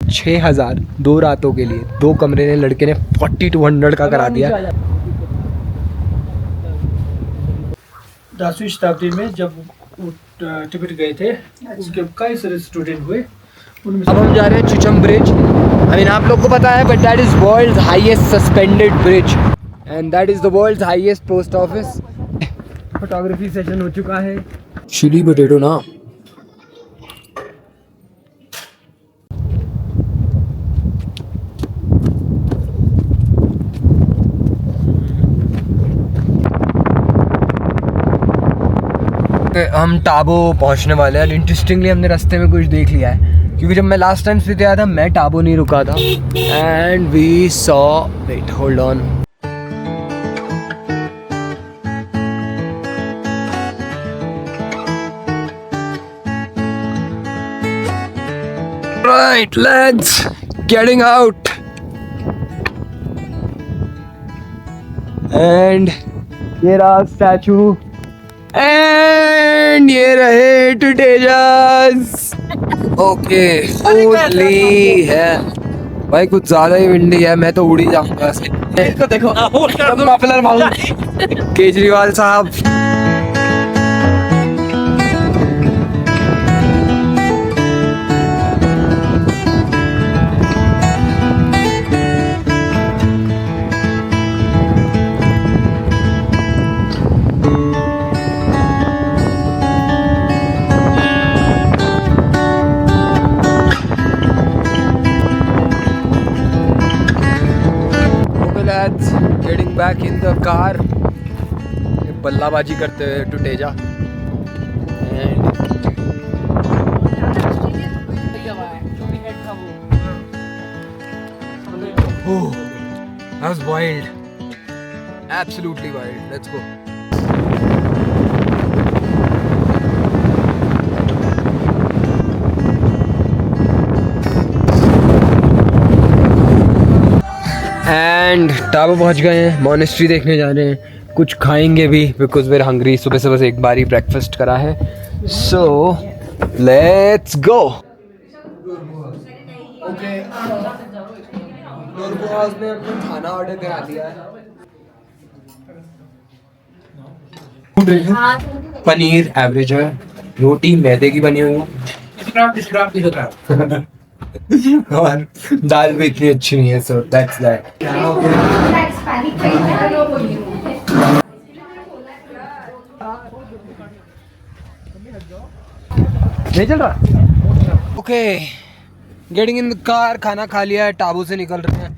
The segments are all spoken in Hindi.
6,000 2 रातों के लिए, 2 कमरे ने लड़के ने 4200 का करा दिया। 10वीं शताब्दी में जब तिब्बत गए थे, उसके कई सारे स्टूडेंट हुए। अब हम जा रहे हैं चुचम ब्रिज। आई मीन आप लोग को पता है, but that is world's highest suspended bridge and that is the world's highest post office. Photography session हो चुका है। चिली पोटैटो ना, हम टाबो पहुंचने वाले हैं। इंटरेस्टिंगली हमने रास्ते में कुछ देख लिया है, क्योंकि जब मैं लास्ट टाइम स्पीति आया था मैं टाबो नहीं रुका था। And we saw, wait hold on, right let's getting out and ये रहा स्टैचू एंड ये रहे टुटेजास। ओके होली है भाई, कुछ ज्यादा ही विंडी है, मैं तो उड़ ही जाऊंगा। देखो केजरीवाल साहब। Getting back in the car, बल्लाबाजी करते हुए Tuteja. Oh, that was wild, absolutely wild. Let's go. And Tabo पहुंच गए हैं, मॉनेस्ट्री देखने जा रहे हैं, कुछ खाएंगे भी बिकॉज वेर हंग्री। सुबह से बस एक बार ही ब्रेकफास्ट करा है, सो लेट्स गो। ओके, ने अपना खाना ऑर्डर करा दिया है। पनीर एवरेज है, रोटी मैदे की बनी हुई है और दाल भी इतनी अच्छी नहीं है, सो दैट्स दैट। नहीं चल रहा। Okay, getting in the car, खाना खा लिया है, टाबू से निकल रहे हैं।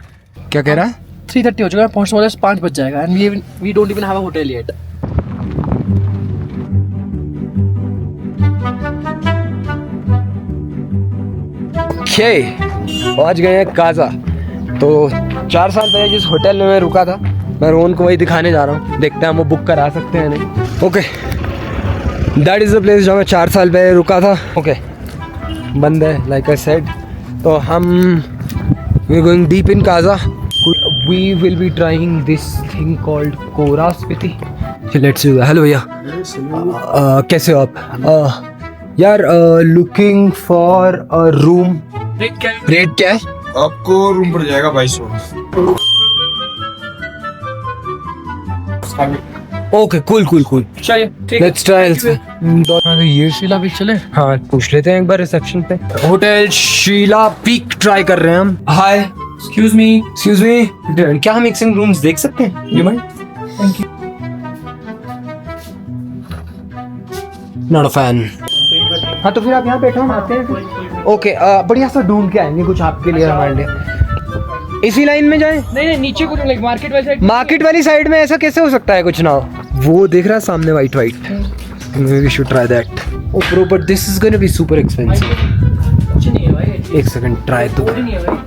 क्या कह रहा है? 3:30 हो चुका है, पहुंचने वाले 5 बज जाएगा and we don't even have a hotel yet. पहुंच गए हैं काजा। तो 4 साल पहले जिस होटल में मैं रुका था, मैं रोहन को वही दिखाने जा रहा हूँ, देखते हैं हम वो बुक करा सकते हैं नहीं। Okay, that is the place जहाँ मैं 4 साल पहले रुका था। ओके, बंद है लाइक आई सेड। तो हम we going deep in Kaza, we will be trying this thing called Kora Spiti. Let's do. Hello भैया, कैसे हो आप? यार looking for a room. Rate क्या है? आपको रूम पड़ जाएगा 2200। ओके, कूल कूल कूल, चलिए लेट्स ट्राई। ये शीला पीक चले? हाँ, पूछ लेते हैं एक बार रिसेप्शन पे। होटल शीला पीक ट्राई कर रहे हैं हम। Hi, excuse me. क्या हम मिक्सिंग रूम्स देख सकते हैं? You mind? Thank you. Not a fan. हाँ, तो फिर आप यहाँ बैठो, हम आते हैं। ओके, बढ़िया सा ढूंढ के आएंगे कुछ आपके लिए, हमारे लिए। इसी लाइन में जाएं? नहीं, नीचे कुछ लाइक मार्केट वाली साइड। मार्केट वाली साइड में ऐसा कैसे हो सकता है? कुछ ना हो। वो देख रहा है सामने white white, we should try that. Oh bro, but this is gonna be super expensive. कुछ नहीं है भाई, एक सेकंड, ट्राई तो। नहीं है भाई,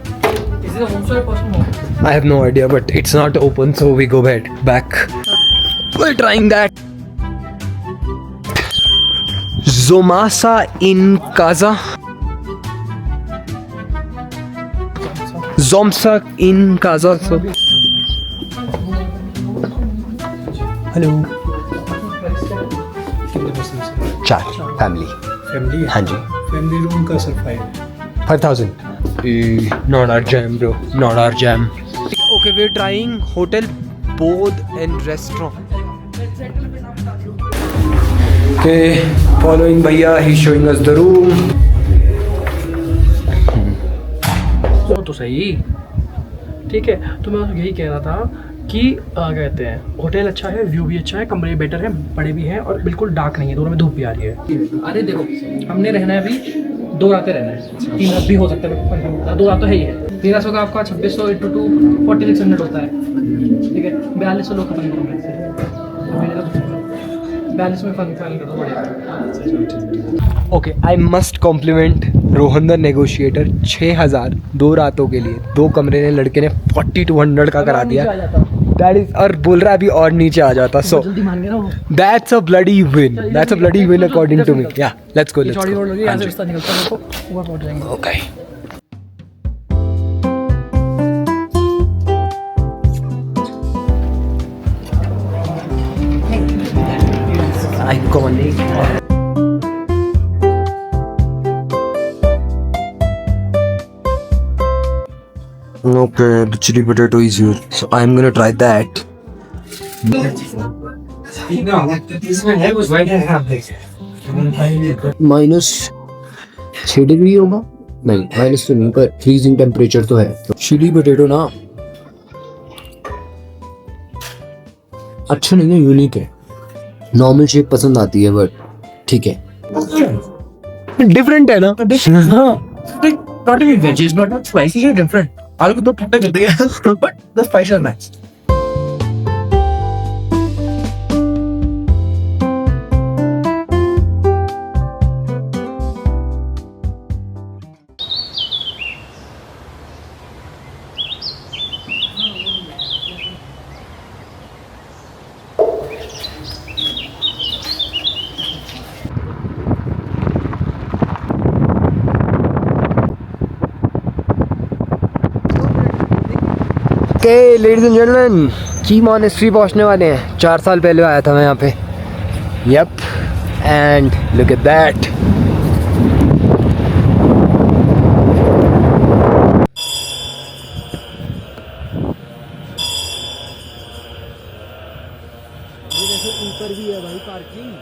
is it a home stay or personal home? I have no idea, but it's not open, so we go back. We're trying that. Zomasa in Kaza. Zomsa in Kaza. So. Hello. 4 family. Family? हाँ जी। फैमिली रूम का sir 5,000. Not our jam, bro. Not our jam. Okay, we're trying Hotel Bodh and Restaurant. Okay, following Bhaiya, he's showing us the room. तो सही ठीक है। तो मैं यही कह रहा था कि कहते हैं होटल अच्छा है, व्यू भी अच्छा है, कमरे बेटर है, बड़े भी हैं और बिल्कुल डार्क नहीं है, दोनों में धूप भी आ रही है। अरे देखो हमने रहना है अभी 2 रातें रहना है, 3 रात भी हो सकता है, 2 रात तो है ही है। 1300 का आपका 2600 × 2 4600 होता है, ठीक है। 4200 लोग खत्म करो, 42 में फाइनल कर दो, बढ़िया। Okay, I must compliment Rohan the negotiator. 6000 2 रातों के लिए 2 कमरे ने लड़के ने 4200 का करा दिया। That is, और बोल रहा है अभी और नीचे आ जाता। So जल्दी मान गया ना वो। that's a bloody win. That's a bloody win according to me. Yeah, let's go. चौड़ी रोड लगी, यहाँ से हाँ जी। रास्ता निकलता है, देखो ऊपर पहुंच जाएंगे। Okay. Iconic. Okay, the chili potato is here. So I'm gonna try that. -6 degree होगा? नहीं, माइनस तो नहीं, पर फ्रीजिंग टेम्परेचर तो है। चिली पोटैटो ना अच्छा नहीं है, यूनिक है। नॉर्मल शेप पसंद आती है बट ठीक है, डिफरेंट है ना। Not even veggies, but not spicy, it's different. आलू को तो ठंडा कर दिया, but the spices are nice. Okay, ladies and gentlemen, की मॉनेस्ट्री पहुंचने वाले हैं। 4 साल पहले आया था मैं यहाँ पे। Yep, and look at that. ऊपर भी है भाई पार्किंग।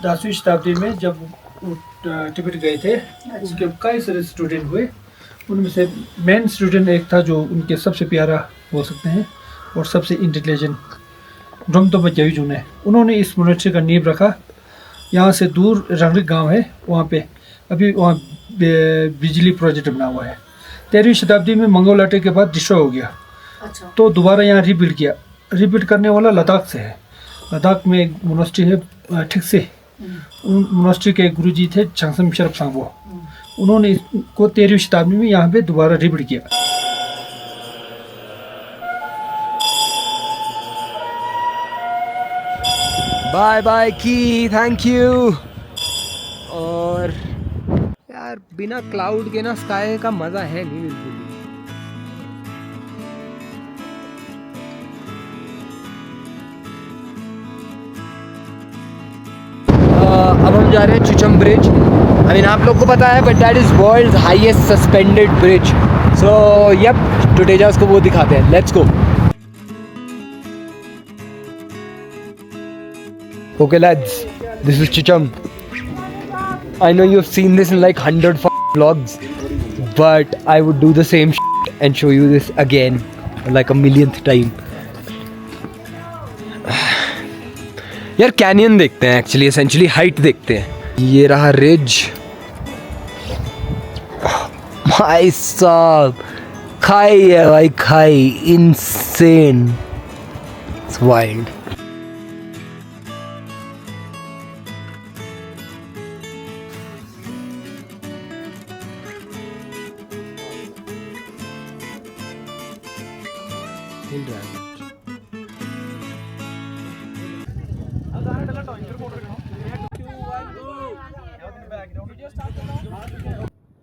दसवीं शताब्दी में जब तिब्बत गए थे, उसके कई सारे स्टूडेंट हुए। उनमें से मेन स्टूडेंट एक था जो उनके सबसे प्यारा बोल सकते हैं और सबसे इंटेलिजेंट, ड्रंगतो बजायुजुन है। उन्होंने इस मोनेस्ट्री का नींव रखा। यहाँ से दूर रंगरिक गांव है, वहाँ पे अभी वहाँ बिजली प्रोजेक्ट बना हुआ है। 13वीं शताब्दी में मंगोल अटैक के बाद डिस्ट्रॉय हो गया। अच्छा। तो दोबारा यहाँ रिबिल्ड किया। रिबिल्ड करने वाला लद्दाख से है। लद्दाख में एक मोनेस्ट्री है ठीक से, उन मोनेस्ट्री के गुरुजी थे चांगसम शरफ सांगो। उन्होंने इसको 13वीं शताब्दी में यहाँ पे दोबारा रिबिल्ड किया। बाय बाय की, थैंक यू। और यार बिना क्लाउड के ना स्काई का मजा है नहीं बिल्कुल। अब हम जा रहे हैं चुचम ब्रिज। आई मीन आप लोग को पता है, but that is world highest suspended bridge. So yup, to Tejas को वो दिखाते हैं। Let's go. Okay lads, this is Chicham. I know you've seen this in like 100 vlogs, but I would do the same and show you this again like a millionth time. यार कैनियन देखते हैं, एक्चुअली एसेंशियली हाइट देखते हैं। ये रहा रिज। भाई साहब खाई है भाई, खाई insane, it's wild.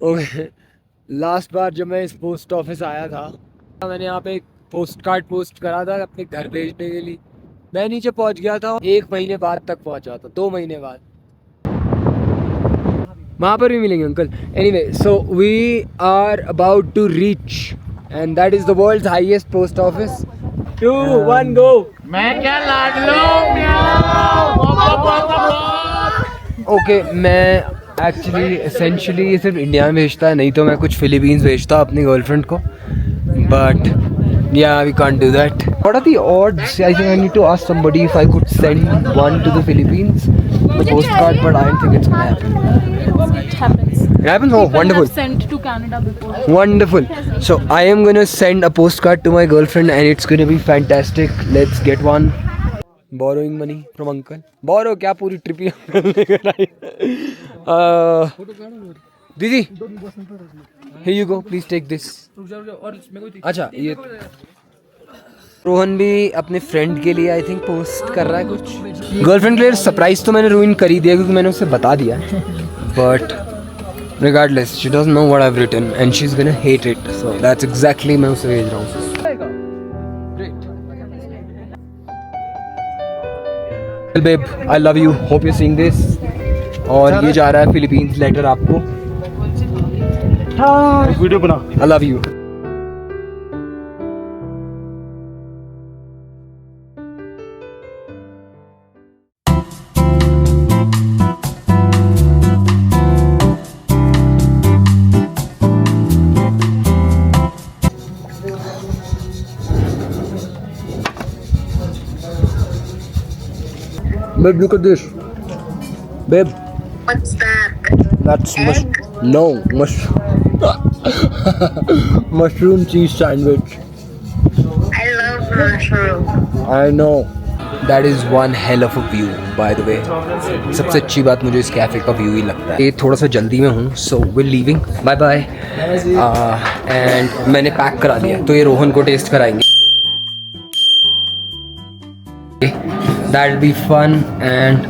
Okay last बार जब मैं इस पोस्ट ऑफिस आया था, मैंने यहाँ पे एक पोस्ट कार्ड पोस्ट करा था अपने घर भेजने के लिए। मैं नीचे पहुँच गया था, 1 महीने बाद तक पहुँचा था, 2 महीने बाद। वहाँ पर भी मिलेंगे uncle. Anyway, so we are about to reach and that is the world's highest post office. 2, 1 go. मैं क्या लाडलो ओके, मैं एक्चुअली एसेंशियली सिर्फ इंडिया में भेजता है, नहीं तो मैं कुछ फिलीपींस भेजता अपनी गर्लफ्रेंड को, but yeah, we can't do that. What are the odds? I think I need to ask somebody if I could send one to the Philippines, the postcard, but I don't think it's gonna happen. It happens. It happens? Oh, People wonderful. have sent to Canada before. Wonderful. So I am gonna send a postcard to my girlfriend and it's gonna be fantastic. Let's get one. Borrowing money from uncle. Borrow क्या पूरी ट्रिप ही uncle लेकर आई। दीदी, here you go. Please take this. अच्छा, ये रोहन भी अपने फ्रेंड के लिए आई थिंक पोस्ट कर रहा है कुछ। गर्लफ्रेंड के लिए सरप्राइज तो मैंने रूइन कर ही दिया क्योंकि मैंने उसे बता दिया, but regardless she doesn't know what I've written and she's gonna hate it, so that's exactly मैं उसे भेज रहा हूँ। Babe, I love you. Hope you're seeing this. और ये जा रहा है फिलीपींस लेटर आपको। वीडियो बना। I love you. Babe, look at this. Babe, What's that? that's no mushroom cheese sandwich. I love mushroom. I know. That is one hell of a view, by the way. सबसे अच्छी बात मुझे इस कैफे का व्यू ही लगता है। ये थोड़ा सा जल्दी में हूँ, so we're leaving. Bye bye. And मैंने पैक करा दिया, तो ये रोहन को टेस्ट कराएंगे। That'll be fun and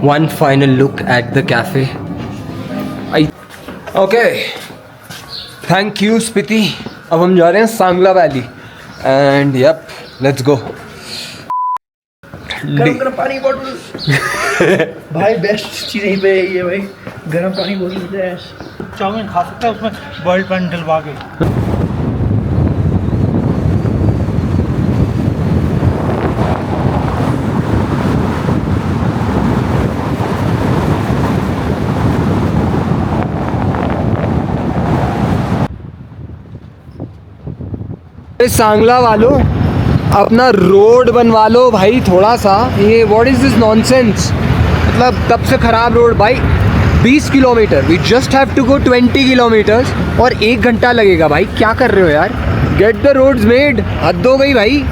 one final look at the cafe. Okay, thank you Spiti. अब हम जा रहे हैं Sangla valley and yep, let's go. गरम पानी बॉटल भाई बेस्ट चीज़ यहीं पे ये भाई गरम पानी बोतल है। चाउमीन खा सकता है उसमें बॉइल्ड पानी डलवा के। सांगला वालों, अपना रोड बनवा लो भाई थोड़ा सा। ये व्हाट इज दिस नॉनसेंस, मतलब तब से ख़राब रोड भाई। 20 kilometre, we just have to go 20 kilometres और 1 घंटा लगेगा भाई। क्या कर रहे हो यार, गेट द रोड्स मेड। हद हो गई भाई।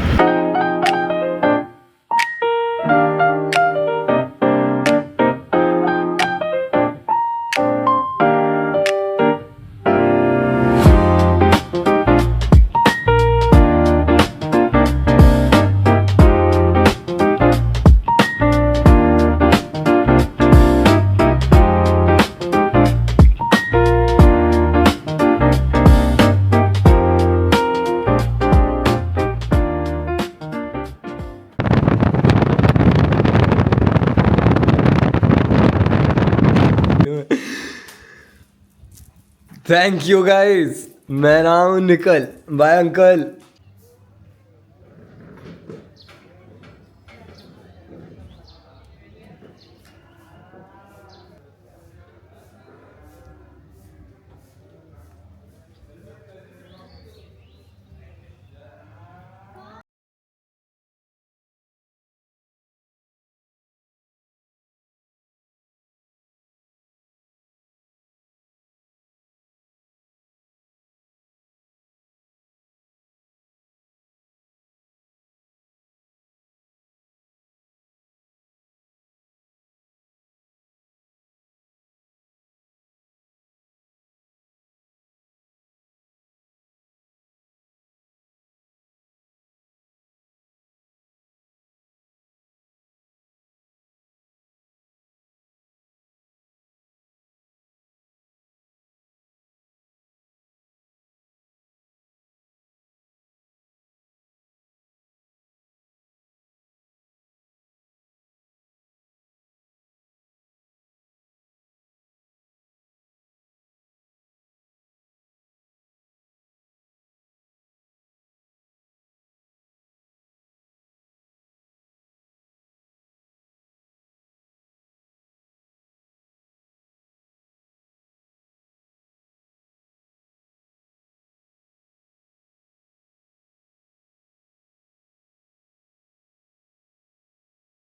थैंक यू गाइस, मैं रहा हूँ निकल। Bye uncle.